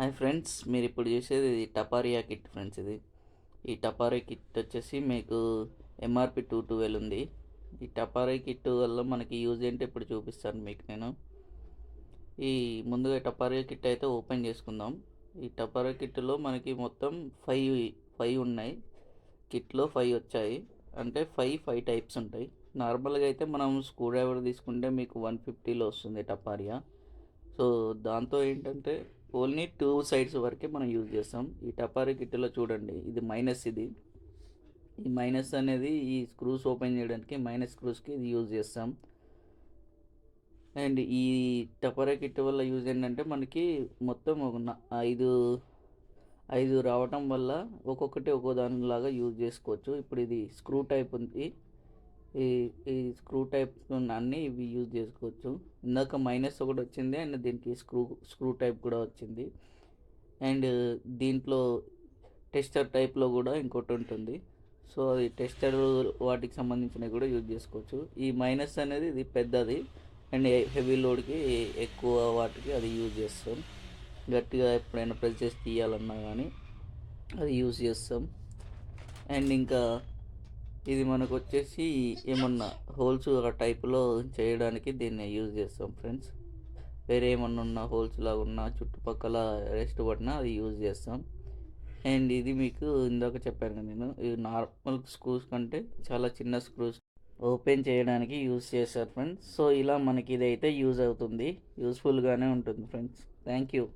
Hi friends, మీరు ఇప్పుడు చూసేది ఇది టపారియా కిట్ ఫ్రెండ్స్. ఈ టపారియా కిట్ వచ్చేసి మీకు ఎంఆర్పి 212 ఉంది. ఈ టపారియా కిట్ వల్ల మనకి యూజ్ ఏంటో ఇప్పుడు చూపిస్తాను మీకు నేను. ఈ ముందుగా టపారియా కిట్ అయితే ఓపెన్ చేసుకుందాం. ఈ టపారియా కిట్లో మనకి మొత్తం ఫైవ్ ఫైవ్ ఉన్నాయి. కిట్లో 5 వచ్చాయి, అంటే ఫైవ్ టైప్స్ ఉంటాయి. నార్మల్గా అయితే మనం స్క్రూ డ్రైవర్ తీసుకుంటే మీకు 150లో వస్తుంది టపారియా. సో దాంతో ఏంటంటే ఓన్లీ 2 సైడ్స్ వరకే మనం యూజ్ చేస్తాం. ఈ టపారీ కిట్లో చూడండి, ఇది మైనస్. ఈ మైనస్ అనేది ఈ స్క్రూస్ ఓపెన్ చేయడానికి మైనస్ స్క్రూస్కి ఇది యూజ్ చేస్తాం. అండ్ ఈ టపారీ కిట్ వల్ల యూజ్ ఏంటంటే మనకి మొత్తం ఒక ఐదు ఐదు రావటం వల్ల ఒక్కొక్కటి ఒక్కో దానిలాగా యూజ్ చేసుకోవచ్చు. ఇప్పుడు ఇది స్క్రూ టైప్ ఉంది. ఈ ఈ స్క్రూ టైప్ అన్నీ ఇవి యూజ్ చేసుకోవచ్చు. ఇందాక మైనస్ ఒకటి వచ్చింది, అండ్ దీనికి స్క్రూ టైప్ కూడా వచ్చింది. అండ్ దీంట్లో టెస్టర్ టైప్లో కూడా ఇంకోటి ఉంటుంది. సో అది టెస్టర్ వాటికి సంబంధించినవి కూడా యూజ్ చేసుకోవచ్చు. ఈ మైనస్ అనేది ఇది పెద్దది, అండ్ హెవీ లోడ్కి ఎక్కువ వాటికి అది యూజ్ చేస్తాం. గట్టిగా ఎప్పుడైనా ప్రెస్ చేసి తీయాలన్నా కానీ అది యూజ్ చేస్తాం. అండ్ ఇంకా ఇది మనకు వచ్చేసి ఏమన్నా హోల్స్ ఆ టైప్లో చేయడానికి దీన్ని యూజ్ చేస్తాం ఫ్రెండ్స్. వేరే ఏమన్నా ఉన్న హోల్స్ లాగా ఉన్న చుట్టుపక్కల రెస్ట్ పడినా అది యూజ్ చేస్తాం. అండ్ ఇది మీకు ఇందాక చెప్పాను కదా నేను, ఈ నార్మల్ స్క్రూస్ కంటే చాలా చిన్న స్క్రూస్ ఓపెన్ చేయడానికి యూజ్ చేస్తారు ఫ్రెండ్స్. సో ఇలా మనకి ఇదైతే యూజ్ అవుతుంది, యూస్ఫుల్గానే ఉంటుంది ఫ్రెండ్స్. Thank you.